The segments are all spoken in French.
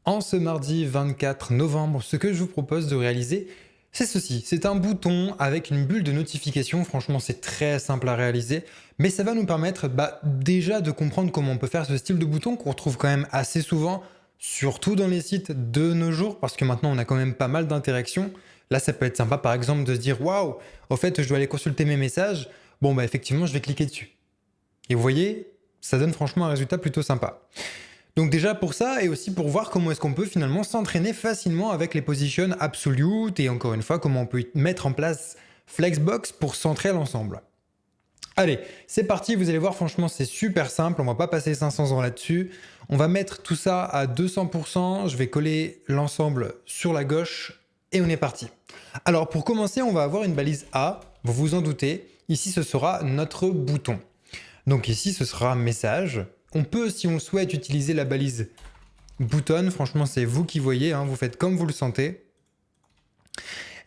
En ce mardi 24 novembre, ce que je vous propose de réaliser, c'est ceci. C'est un bouton avec une bulle de notification. Franchement, c'est très simple à réaliser, mais ça va nous permettre déjà de comprendre comment on peut faire ce style de bouton qu'on retrouve quand même assez souvent, surtout dans les sites de nos jours, parce que maintenant on a quand même pas mal d'interactions. Là, ça peut être sympa par exemple de se dire waouh, au fait, je dois aller consulter mes messages. Bon, bah effectivement, je vais cliquer dessus. Et vous voyez, ça donne franchement un résultat plutôt sympa. Donc déjà pour ça et aussi pour voir comment est-ce qu'on peut finalement s'entraîner facilement avec les positions absolute et encore une fois comment on peut mettre en place Flexbox pour centrer l'ensemble. Allez, c'est parti, vous allez voir franchement c'est super simple, on va pas passer 500 ans là-dessus. On va mettre tout ça à 200%, je vais coller l'ensemble sur la gauche et on est parti. Alors pour commencer, on va avoir une balise A, vous vous en doutez, ici ce sera notre bouton. Donc ici ce sera message. On peut, si on souhaite, utiliser la balise bouton. Franchement, c'est vous qui voyez. Hein, vous faites comme vous le sentez.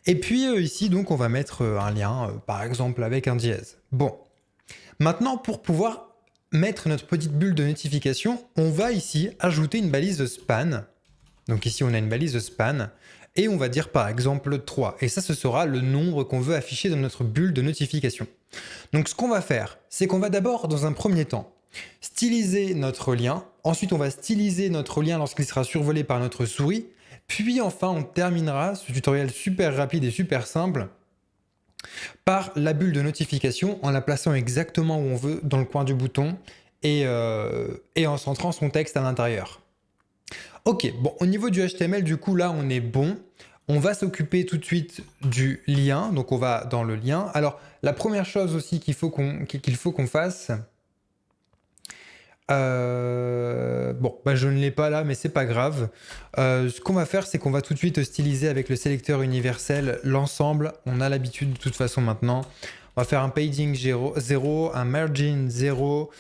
Et puis ici, donc, on va mettre un lien, par exemple, avec un dièse. Bon. Maintenant, pour pouvoir mettre notre petite bulle de notification, on va ici ajouter une balise de span. Donc ici, on a une balise de span. Et on va dire, par exemple, 3. Et ça, ce sera le nombre qu'on veut afficher dans notre bulle de notification. Donc, ce qu'on va faire, c'est qu'on va d'abord, dans un premier temps, styliser notre lien. Ensuite, on va styliser notre lien lorsqu'il sera survolé par notre souris. Puis enfin, on terminera ce tutoriel super rapide et super simple par la bulle de notification en la plaçant exactement où on veut dans le coin du bouton et en centrant son texte à l'intérieur. Ok, bon, au niveau du HTML, du coup, là, on est bon. On va s'occuper tout de suite du lien. Donc, on va dans le lien. Alors, la première chose aussi qu'il faut qu'on fasse, je ne l'ai pas là, mais c'est pas grave. Ce qu'on va faire, c'est qu'on va tout de suite styliser avec le sélecteur universel l'ensemble. On a l'habitude de toute façon maintenant. On va faire un padding 0, un margin 0,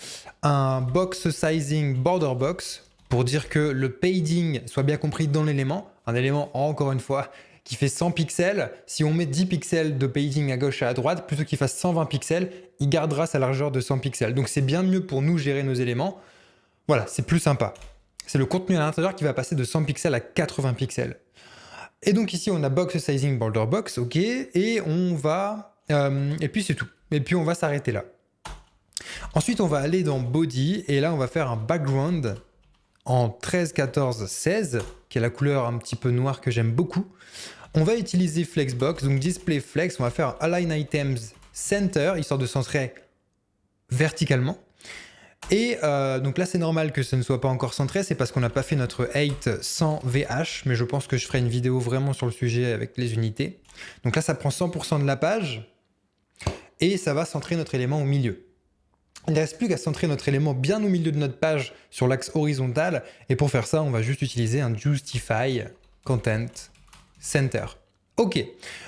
un box sizing border box pour dire que le padding soit bien compris dans l'élément. Un élément, encore une fois, qui fait 100 pixels. Si on met 10 pixels de padding à gauche et à droite, plutôt qu'il fasse 120 pixels, il gardera sa largeur de 100 pixels. Donc c'est bien mieux pour nous gérer nos éléments. Voilà, c'est plus sympa. C'est le contenu à l'intérieur qui va passer de 100 pixels à 80 pixels. Et donc ici, on a box sizing border box, ok, et on va... et puis c'est tout. Et puis on va s'arrêter là. Ensuite, on va aller dans body, et là, on va faire un background en 13, 14, 16, qui est la couleur un petit peu noire que j'aime beaucoup. On va utiliser Flexbox, donc Display Flex, on va faire Align Items Center, histoire de centrer verticalement. Et donc là, c'est normal que ça ne soit pas encore centré, c'est parce qu'on n'a pas fait notre 8 sans VH, mais je pense que je ferai une vidéo vraiment sur le sujet avec les unités. Donc là, ça prend 100% de la page, et ça va centrer notre élément au milieu. Il ne reste plus qu'à centrer notre élément bien au milieu de notre page sur l'axe horizontal, et pour faire ça, on va juste utiliser un Justify Content Center. Ok,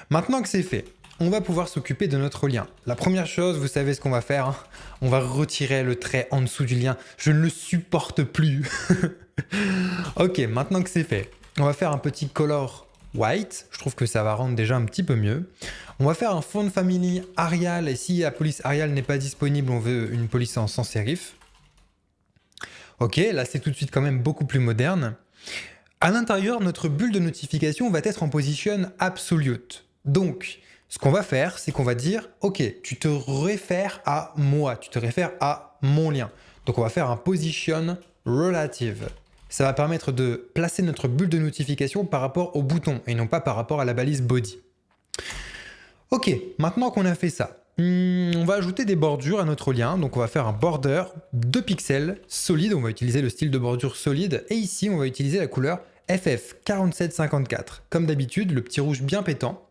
maintenant que c'est fait, on va pouvoir s'occuper de notre lien. La première chose, vous savez ce qu'on va faire, hein, on va retirer le trait en dessous du lien. Je ne le supporte plus. Ok, maintenant que c'est fait, on va faire un petit color white. Je trouve que ça va rendre déjà un petit peu mieux. On va faire un font family Arial, et si la police Arial n'est pas disponible, on veut une police en sans serif. Ok, là c'est tout de suite quand même beaucoup plus moderne. À l'intérieur, notre bulle de notification va être en position absolute. Donc, ce qu'on va faire, c'est qu'on va dire, ok, tu te réfères à moi, tu te réfères à mon lien. Donc, on va faire un position relative. Ça va permettre de placer notre bulle de notification par rapport au bouton et non pas par rapport à la balise body. Ok, maintenant qu'on a fait ça, on va ajouter des bordures à notre lien. Donc on va faire un border 2 pixels solide. On va utiliser le style de bordure solide. Et ici, on va utiliser la couleur FF4754. Comme d'habitude, le petit rouge bien pétant.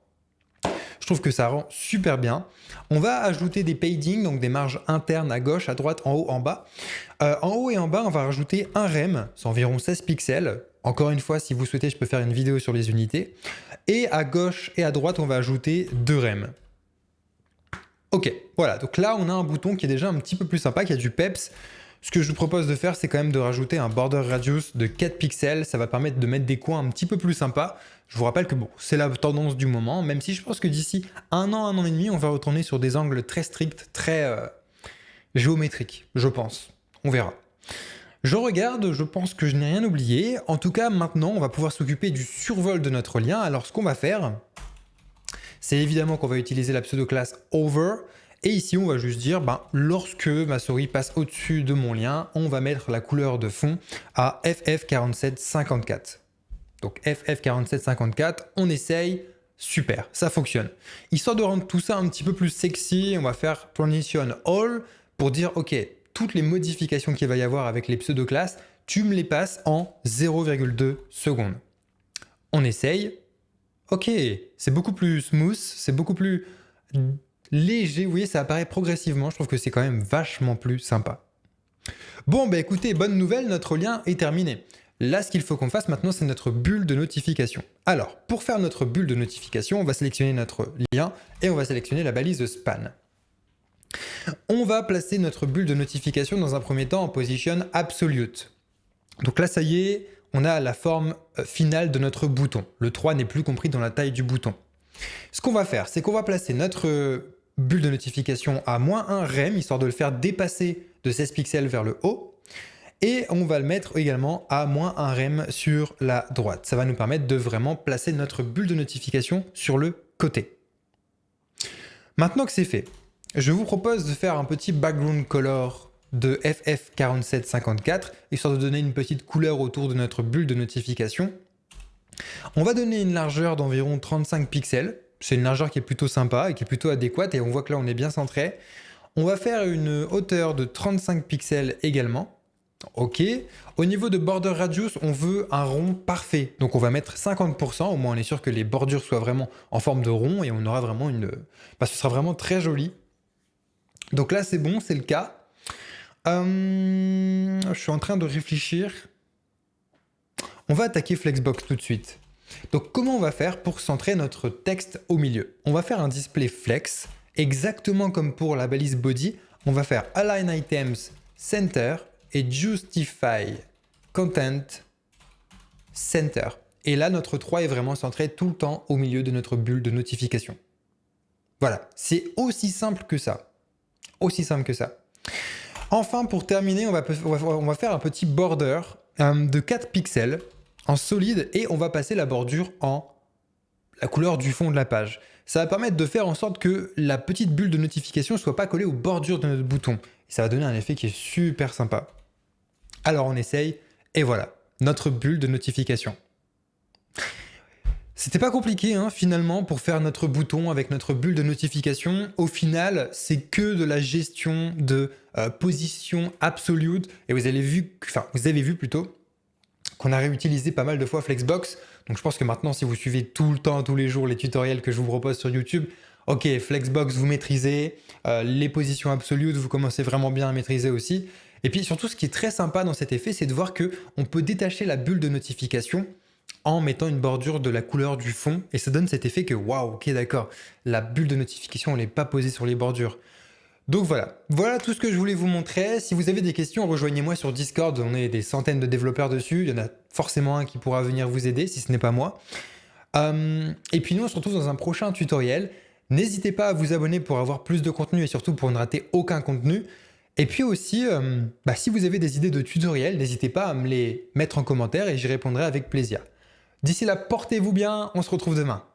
Je trouve que ça rend super bien. On va ajouter des paddings, donc des marges internes à gauche, à droite, en haut, en bas. En haut et en bas, on va rajouter un rem, c'est environ 16 pixels. Encore une fois, si vous souhaitez, je peux faire une vidéo sur les unités. Et à gauche et à droite, on va ajouter 2 rem. Ok, voilà, donc là, on a un bouton qui est déjà un petit peu plus sympa, qui a du peps. Ce que je vous propose de faire, c'est quand même de rajouter un border radius de 4 pixels. Ça va permettre de mettre des coins un petit peu plus sympas. Je vous rappelle que bon, c'est la tendance du moment, même si je pense que d'ici un an et demi, on va retourner sur des angles très stricts, très géométriques, je pense. On verra. Je regarde, je pense que je n'ai rien oublié. En tout cas, maintenant, on va pouvoir s'occuper du survol de notre lien. Alors, ce qu'on va faire, c'est évidemment qu'on va utiliser la pseudo-classe over. Et ici, on va juste dire, lorsque ma souris passe au-dessus de mon lien, on va mettre la couleur de fond à FF4754. Donc FF4754, on essaye, super, ça fonctionne. Histoire de rendre tout ça un petit peu plus sexy, on va faire transition all pour dire, ok, toutes les modifications qu'il va y avoir avec les pseudo-classes, tu me les passes en 0,2 secondes. On essaye. Ok, c'est beaucoup plus smooth, c'est beaucoup plus léger. Vous voyez, ça apparaît progressivement. Je trouve que c'est quand même vachement plus sympa. Bon, écoutez, bonne nouvelle, notre lien est terminé. Là, ce qu'il faut qu'on fasse maintenant, c'est notre bulle de notification. Alors, pour faire notre bulle de notification, on va sélectionner notre lien et on va sélectionner la balise de span. On va placer notre bulle de notification dans un premier temps en position absolute. Donc là, ça y est, on a la forme finale de notre bouton. Le 3 n'est plus compris dans la taille du bouton. Ce qu'on va faire, c'est qu'on va placer notre bulle de notification à -1 rem, histoire de le faire dépasser de 16 pixels vers le haut. Et on va le mettre également à -1 rem sur la droite. Ça va nous permettre de vraiment placer notre bulle de notification sur le côté. Maintenant que c'est fait, je vous propose de faire un petit background color de FF4754, histoire de donner une petite couleur autour de notre bulle de notification. On va donner une largeur d'environ 35 pixels. C'est une largeur qui est plutôt sympa et qui est plutôt adéquate, et on voit que là on est bien centré. On va faire une hauteur de 35 pixels également. Ok. Au niveau de border radius, on veut un rond parfait. Donc on va mettre 50%, au moins on est sûr que les bordures soient vraiment en forme de rond, et on aura vraiment ce sera vraiment très joli. Donc là c'est bon, c'est le cas. Je suis en train de réfléchir. On va attaquer Flexbox tout de suite. Donc comment on va faire pour centrer notre texte au milieu? On va faire un display flex, exactement comme pour la balise body. On va faire align items center et justify content center. Et là, notre 3 est vraiment centré tout le temps au milieu de notre bulle de notification. Voilà, c'est aussi simple que ça. Aussi simple que ça. Enfin, pour terminer, on va faire un petit border de 4 pixels en solide, et on va passer la bordure en la couleur du fond de la page. Ça va permettre de faire en sorte que la petite bulle de notification ne soit pas collée aux bordures de notre bouton. Et ça va donner un effet qui est super sympa. Alors on essaye, et voilà, notre bulle de notification. C'était pas compliqué finalement pour faire notre bouton avec notre bulle de notification. Au final, c'est que de la gestion de position absolute. Et vous avez vu plutôt qu'on a réutilisé pas mal de fois Flexbox. Donc je pense que maintenant, si vous suivez tout le temps, tous les jours, les tutoriels que je vous propose sur YouTube, ok, Flexbox, vous maîtrisez. Les positions absolutes, vous commencez vraiment bien à maîtriser aussi. Et puis surtout, ce qui est très sympa dans cet effet, c'est de voir qu'on peut détacher la bulle de notification en mettant une bordure de la couleur du fond, et ça donne cet effet que waouh, ok d'accord, la bulle de notification elle n'est pas posée sur les bordures. Donc voilà tout ce que je voulais vous montrer. Si vous avez des questions, rejoignez-moi sur Discord, on est des centaines de développeurs dessus, il y en a forcément un qui pourra venir vous aider si ce n'est pas moi. Et puis nous on se retrouve dans un prochain tutoriel. N'hésitez pas à vous abonner pour avoir plus de contenu et surtout pour ne rater aucun contenu. Et puis aussi, si vous avez des idées de tutoriels, n'hésitez pas à me les mettre en commentaire et j'y répondrai avec plaisir. D'ici là, portez-vous bien, on se retrouve demain.